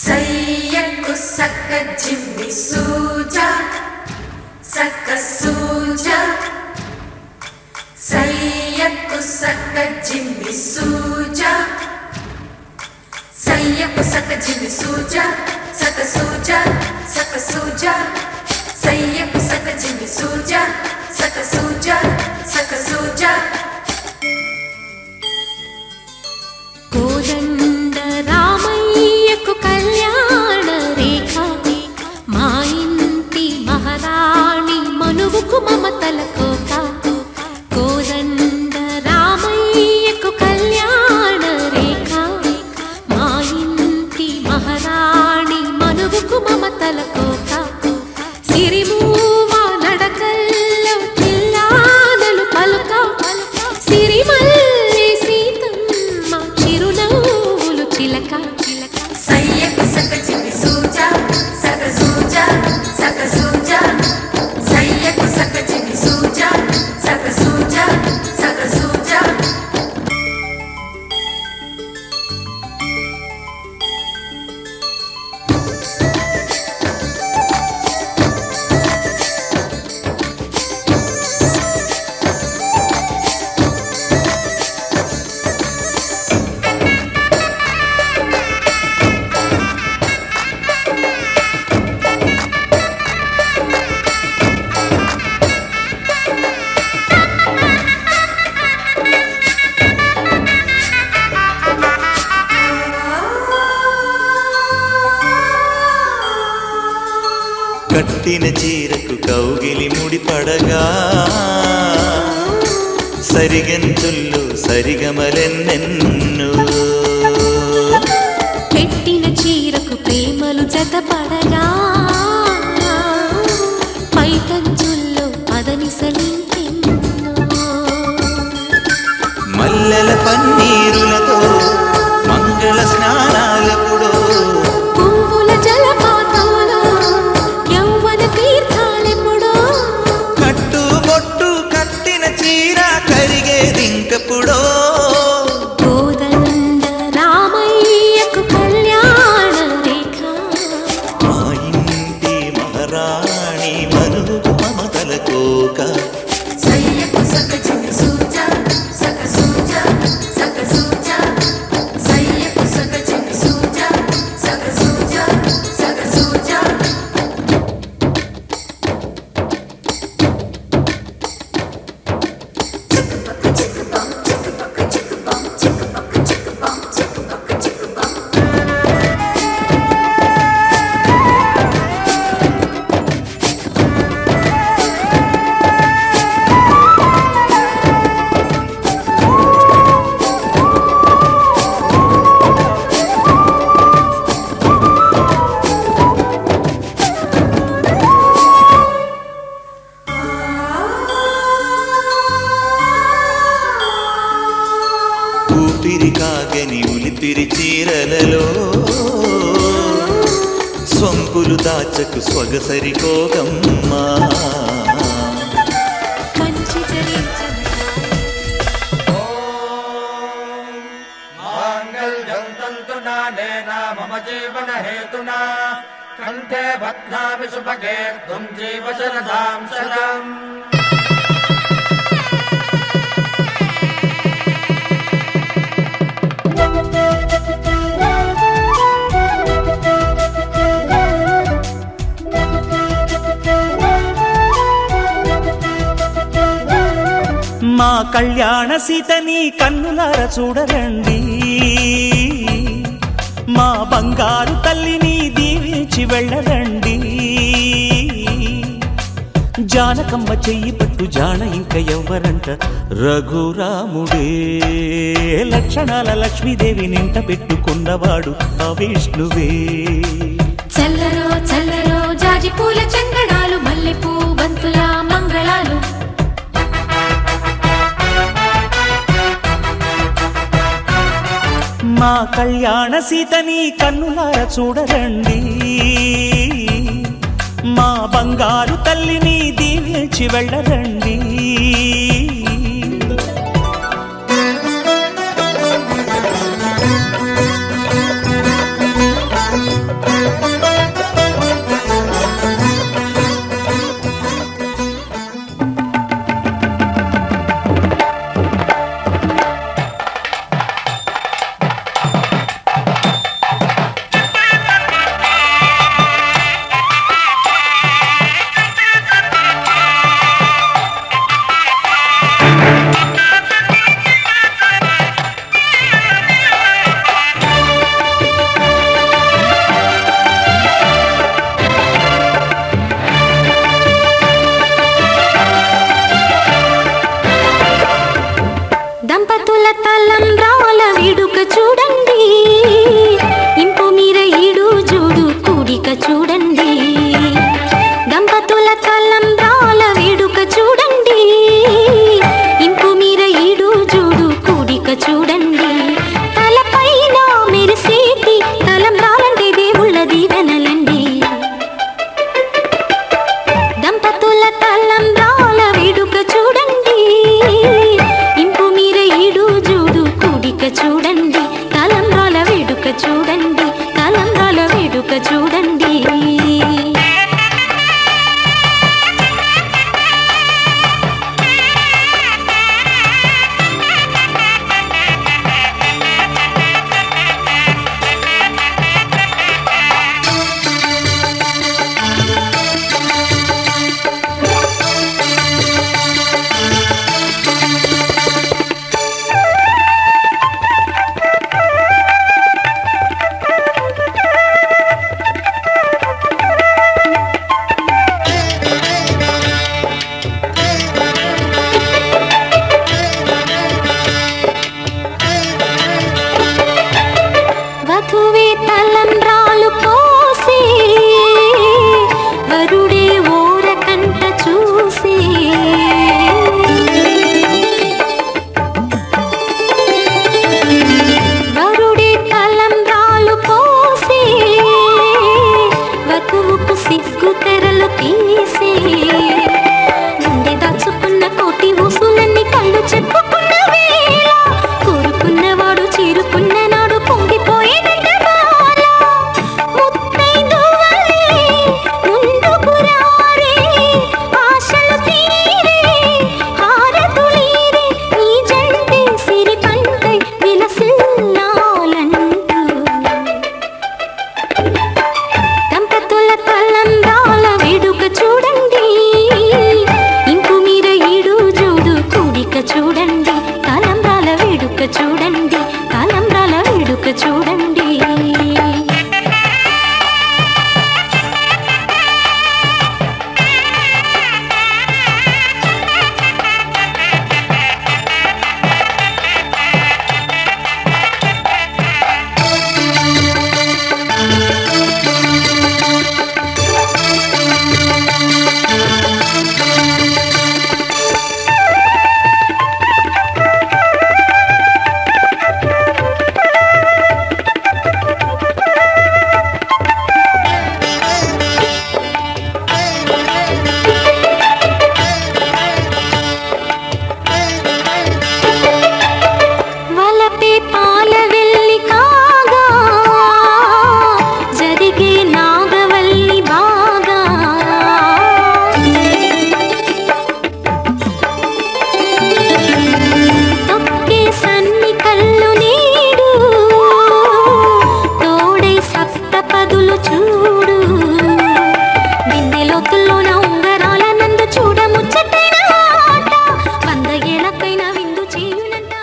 సయ్యకు సక్క జిమ్మి సూజా సక్క సూజా సయ్యకు సక్క జిమ్మి సూజా సయ్యకు సక్క జిమ్మి సూజా సక్క సూజా సక్క సూజా సయ్యకు సక్క జిమ్మి సూజా సక్క సూజా సక్క సూజా కోదండ రామయ్యకు కళ్యాణ రేఖ మా ఇంటి మహారాణి మనువుకు మమతల కోక కోదండ రామయ్యకు కళ్యాణ రేఖ మా ఇంటి మహారాణి మనువుకు మమతల కోక సిరిమూవ నడకల్లో చిల్లానలు పలుక సిరిమల్లె సీతమ్మ చిరునవ్వులు చిలక సయ్యకు సక్క జిమ్మి సూజా సక్క సూజా సక్క సూజా సయ్యకు సక్క జిమ్మి సూజా సక్క సూజా సక్క సూజా కట్టిన చీరకు కౌగిలి ముడిపడగా సరిగంతుల్లో సరిగమలెన్నెన్ను పెట్టిన చీరకు ప్రేమలు జతపడగా పైకంచుల్లో పదనిసలింకెన్నో మల్లెల పన్నీరులతో మంగళ స్నానాలెప్పుడో పువ్వుల జలపాతంలో యౌవన తీర్థాలెప్పుడో కట్టు బొట్టు కట్టిన చీర కరిగేదింకప్పుడో కోదండ రామయ్యకు కళ్యాణ రేఖ మా ఇంటి మహారాణి మనువు మమతల కోక సయ్యకు సక్క జిమ్మి సూజా సక్క సూజా సక్క సూజా సయ్యకు సక్క జిమ్మి సూజా సక్క సూజా సక్క సూజా చిక్కుపక్క చిక్కుపం చిక్కుపక్క చిక్కుపం చిక్కుపక్క చిక్కుపం చిక్కుపక్క చిక్కుపం ఊపిరి కాగని ఉలిపిరి చీరలలో స్వంపులు దాచకు స్వగసరి కోగమ్మా కంచి జరించిన మాంగళ్యం తంతునా నేనా మమ జీవన హేతునా కంఠే బధ్నామి సుభగే త్వం జీవ శరదాం శతం మా కళ్యాణ సీతని కన్నులార చూడరండి మా బంగారు తల్లిని దీవించి వెళ్ళరండి జానకమ్మ చెయ్యి పట్టు జాన ఇంక ఎవ్వరంట రఘురాముడే లక్షణాల లక్ష్మీదేవి నింట పెట్టుకున్నవాడు ఆ విష్ణువే చల్లరో చల్లరో జాజి పూల చందనాలు మల్లెపూ బంతుల మంగళాలు మా కళ్యాణ సీతని కన్నులార చూడరండి మా బంగారు తల్లిని దీవించి వెళ్ళరండి చూడండి ఇంపు మీర ఈడు జోడు కూడిక చూడండి దంపతుల తలంబ్రాల వేడుక చూడండి ఇంపు మీర ఈడు జోడు కూడిక చూడండి తలపైన మెరిసేటి తలంబ్రాలంటే దేవుళ్ళ దీవెనలండి దంపతుల తలంబ్రాల వేడుక చూడండి ఇంపు మీర ఈడు జోడు కూడిక చూడండి తలంబ్రాల వేడుక చూడండి తలంబ్రాల వేడుక చూడండి వధువే తలంబ్రాలు పోసి వరుడే ఓరకంట చూసి వరుడే తలంబ్రాలు పోసి వధువుకు సిగ్గు తెరలు తీసి నుండి దాచుకున్న కోటి ఊసులన్నీ కళ్ళు చెప్పుకున్న వేళ కోరుకున్నవాడు చేరుకున్న నాడు పొంగిపోయేదంట బాల ముత్తైదువలే ముందుకు రారే ఆశలు తీరే హారతులీరే నీ జంటే సిరి పంటై విలసిల్లాలంటూ దంపతుల తలంబ్రాల వేడుక చూడండి ఇంపు మీర ఈడు జోడు కూడిక చూడండి తలంబ్రాల వేడుక చూడండి తలంబ్రాల వేడుక చూడండి వలపే పాల వెల్లి కాగా జరిగే నాగవల్లి బాగా తొక్కే సన్ని కళ్ళు నీడు తోడై సప్తపదులు చూడు బిందెలోతుల్లోన ఉంగరాల నందు చూడ ముచ్చటైన ఆట 100 ఏళ్ళకైనా విందు చేయునంట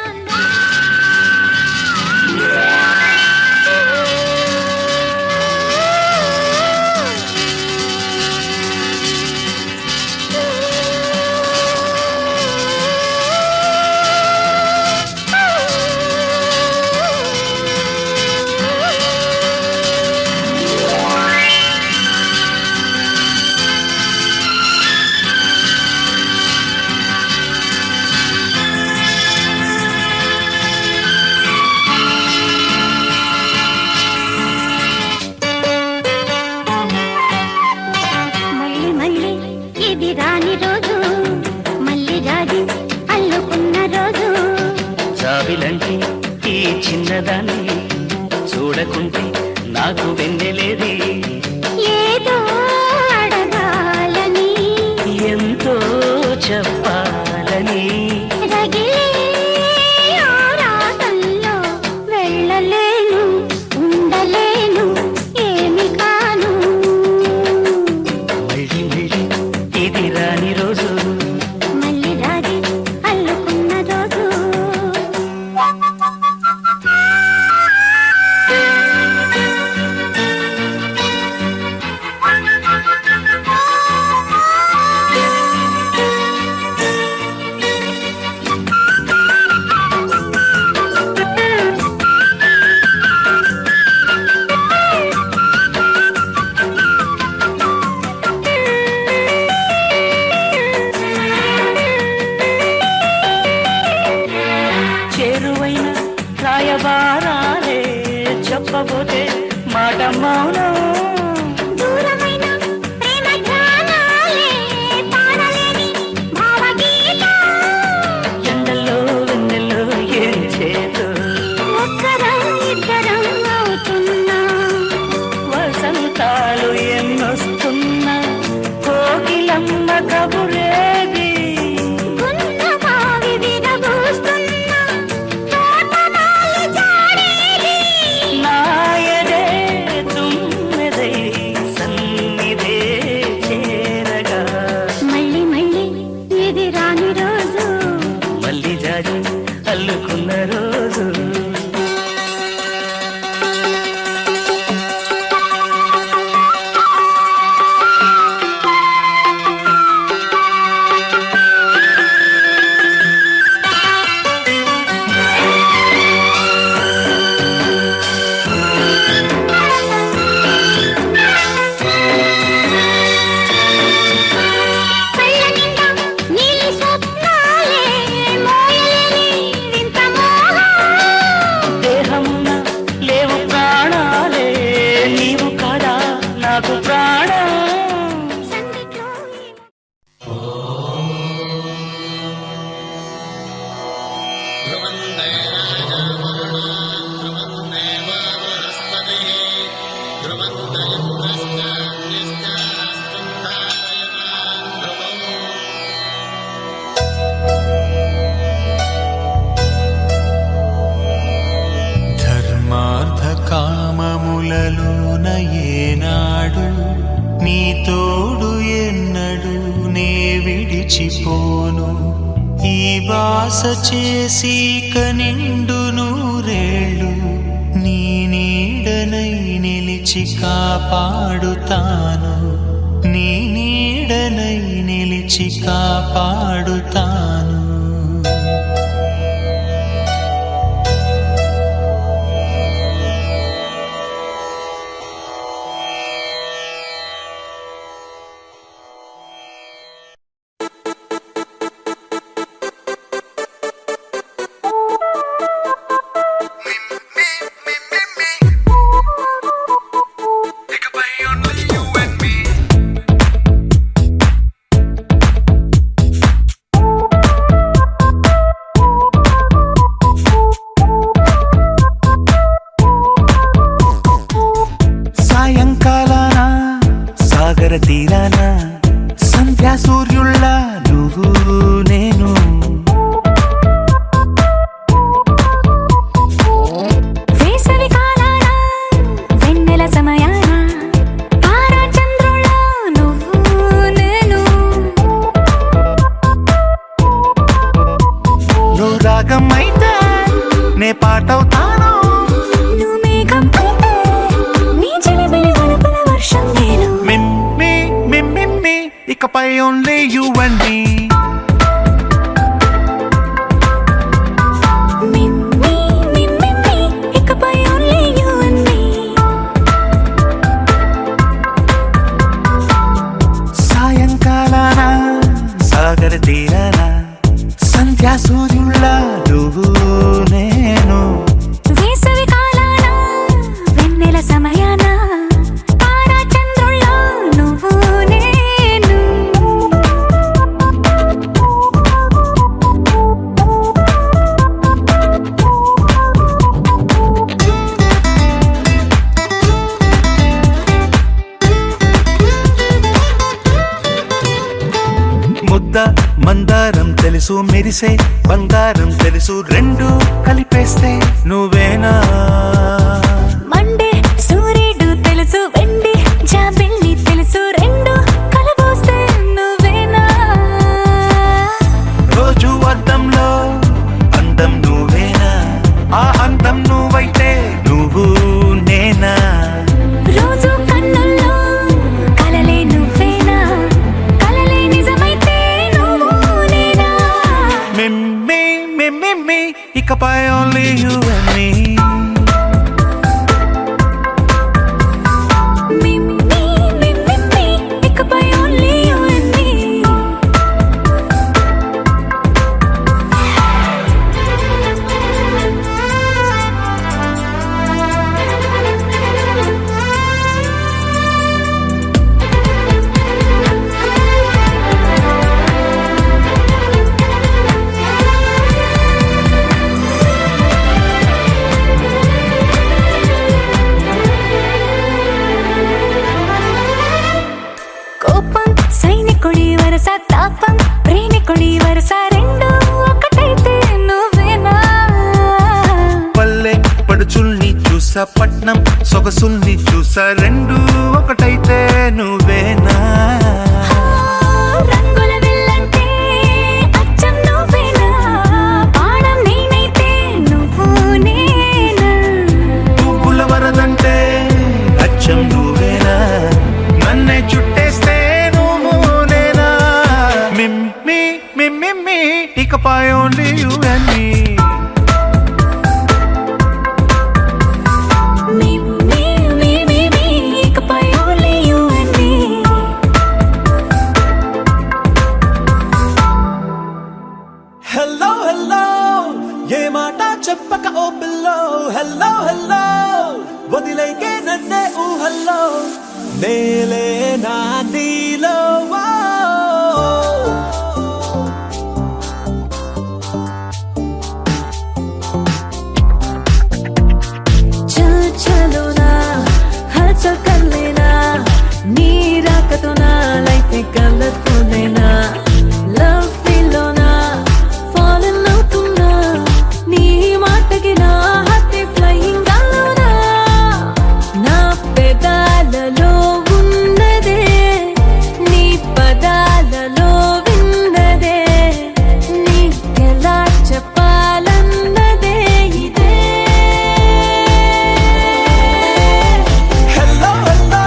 మళ్ళీ మళ్ళీ ఇది రాని రోజు మళ్ళీ రాది అల్లుకున్న రోజు జాబిలంటే ఈ చిన్నదాన్ని చూడకుంటే నాకు వెన్నెలేది ఏదో అడగాలని ఎంతో చెప్పాలని రగిలే ఆరాటంలో వెళ్ళలేను ఉండలేను ఏమి కాను మళ్ళీ మళ్ళీ ఇది రాని రోజు మళ్ళీ రాది అల్లుకున్న రోజు గారాలే చెప్పబోతే మాట మౌనం దూరమైన ప్రేమ ధ్యానాలే పాడలేని భావగీతం. ఎండల్లో వెన్నెల్లో ఏం చేదు ఒక్కరం ఇద్దరం అవుతున్నా వసంతాలు ఎన్నొస్తున్నా కోకిలమ్మ కబురేది గున్న బావి విరబూస్తున్నా తోటమాలి జాడేది. నాయదే తుమ్మెదై సన్నిధే చేరగా మళ్ళీ మళ్ళీ ఇది రాని రోజు మళ్ళీ జాజి అల్లుకున్న రోజు కళ్ళ నిండా నీలి స్వప్నాలే మోయలేని వింత మోహం. దేహమున లేవు ప్రాణాలే నీవు కదా నాకు ప్రాణం సందిట్లో ఈ ధర్మార్థ కామములలోన ఏనాడు నీ తోడు ఎన్నడు నే విడిచిపోను ఈ బాస చేసి కనిండు నూరేళ్ళు నీ నీడనై నిలిచి కాపాడుతాను నీ నీడనై నిలిచి కాపాడుతాను సాయంకాలాన సాగర తీరాన సంధ్యా సూర్యుళ్ళ నువ్వు నేను వేసవి కాలాన వెన్నెల సమయాన తారా చంద్రుళ్ళ నువ్వు నేను. నువ్వు రాగం అయితే నే పాటవుతాను నువ్వు మేఘం అయితే నీ చిలిబిలి వలపుల వర్షం నేను. మిమ్మి మిమ్మి ఇకపై ఓన్లీ యు అండ్ మీ మిమ్మీ మిమ్మీ ఇకపై only you and me. సాయంకాలాన సాగర తీరాన సంధ్యా సూర్యుళ్ళ నువ్వు నేను వేసవి కాలాన వెన్నెల సమయాన తారా చంద్రుళ్ళ నువ్వు నేను. ముద్ద మందారం తెలుసు మెరిసే బంగారం తెలుసు రెండు కలిపేస్తే నువ్వేనా మండే సూర్యుడు తెలుసు వెండి జాబిల్లి తెలుసు రెండు కలబోస్తే నువ్వేనా. రోజు అద్దంలో అందం నువ్వేనా ఆ అందం నువ్వైతే నువ్వు నేనా రోజు కన్నుల్లో కలలే నువ్వేనా కలలే నిజమైతే నువ్వు నేనా. మిమ్మి మిమ్మి ఇకపై ఓన్లీ యు అండ్ మీ మిమ్మీ మిమ్మీ ఇకపై only you and me. Visakhapatnam సొగసుల్ని చూసా రెండు ఒకటైతే నువ్వేనా రంగుల వెల్లంటే అచ్చం నువ్వేనా పాడం నేనైతే నువ్వు నేనా పువ్వుల వరదంటే అచ్చం నువ్వేనా నన్నే చుట్టేస్తే నువ్వు నేనా మిమ్మి మిమ్మి ఇకపై only you and me hello hello ఏ మాట చెప్పక ఓ పిల్లో హలో హలో వదిలేకే నన్నే ఊహల్లో నేలే నా నీలో చల్ చలో నా హల్చల్ కర్ లేనా నీ రాకతో నా లైఫ్ కలర్ఫుల్ లేనా లవ్ ఫీల్లోనా ఫాలన్ అవుతున్నా నీ మాటకి నా హార్ట్ ఫ్లయింగ్ గాలోనా నా పెదాలలో ఉన్నదే నీ పదాలలో విన్నదే నీకెలా చెప్పాలన్నదే ఇదే హలో హలో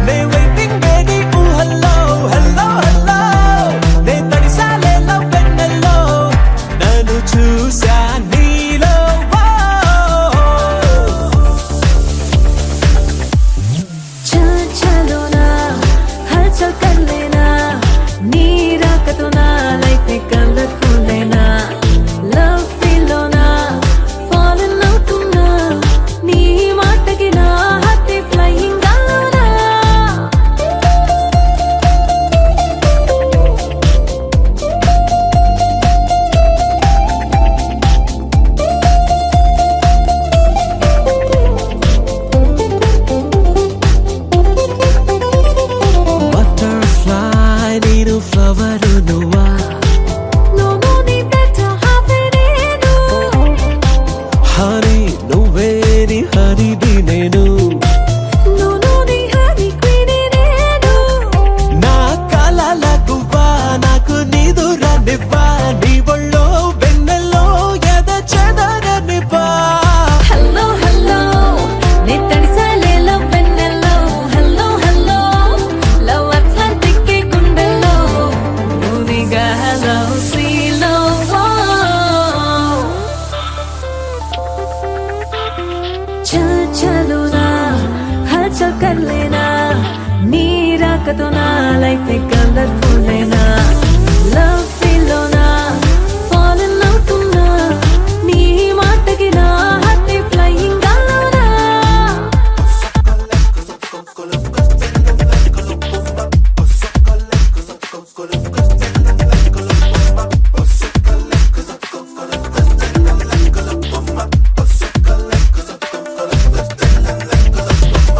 నే వెయిటింగ్ బేబీ ఊహల్లో హలో హలో నే తడిసాలేలో వెన్నెల్లో నన్ను చూసా నీలో చల్ చలో నా హల్చల్ కర్ లేనా నీ రాకతో నా లైఫ్ కలర్ఫుల్ లేనా లవ్ ఫీల్లోనా ఫాలన్ అవుతున్నా నీ మాటకి నా హార్ట్ ఫ్లయింగ్ గాలోనా బటర్ఫ్లై నేను ఫ్లవర్ నువ్వా No need better half it honey నువ్వే నీ హనీది నేను No need honey queen నేను నా కలల గువ్వా నాకు నిదురనివ్వా నీ ఒళ్ళో వెన్నెల్లో ఎద చెదరనివ్వా హలో హలో నే తడిసాలేలో పెన్నెల్లో హలో హలో లవ్ అట్లాంటిక్ గుండెల్లో నువ్వుగా హలో సీలో చల్ చలో నా హల్చల్ కర్ లేనా నీ రాకతో నా లైఫ్ కలర్ఫుల్ లేనా లవ్ ఫీల్లోనా ఫాలన్ అవుతున్నా నీ మాటకి నా హార్ట్ ఫ్లయింగ్ గాలోనా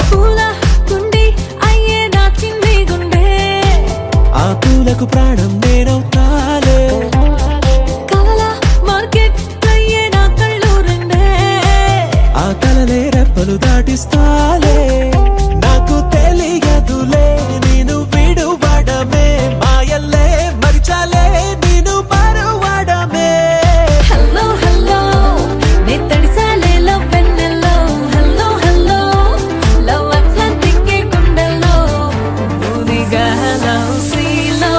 పూల గుండి అయ్యే నా చిన్ని గుండె ఆ పూలకు ప్రాణం నేనవుతాలే కలల మార్కెట్ అయ్యే నా కళ్ళు రెండే ఆ కలలే రెప్పలు దాటిస్తాలే నాకు తెలియదులే నేను విడువడమే మాయల్లే మరిచాలే నేను మరువడమే హలో హలో నే తడిసాలేలో పెన్నెల్లో హలో హలో లవ్ అట్లాంటిక్ గుండెల్లో నువ్వుగా హలో సీలో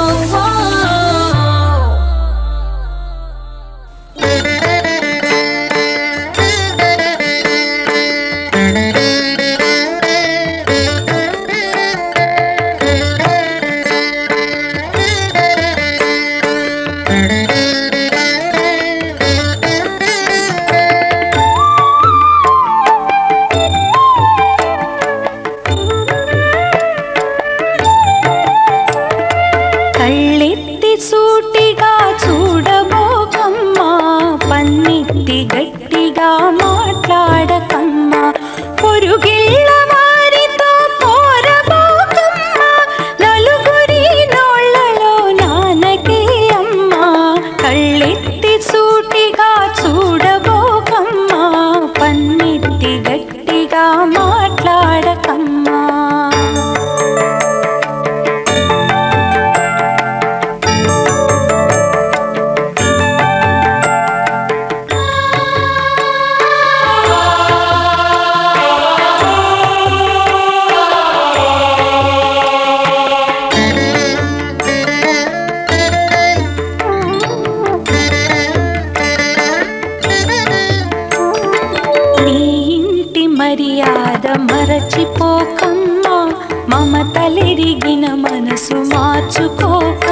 మర్యాద మరచిపోకమ్మా మమతలెరిగిన మనసు మార్చుకోక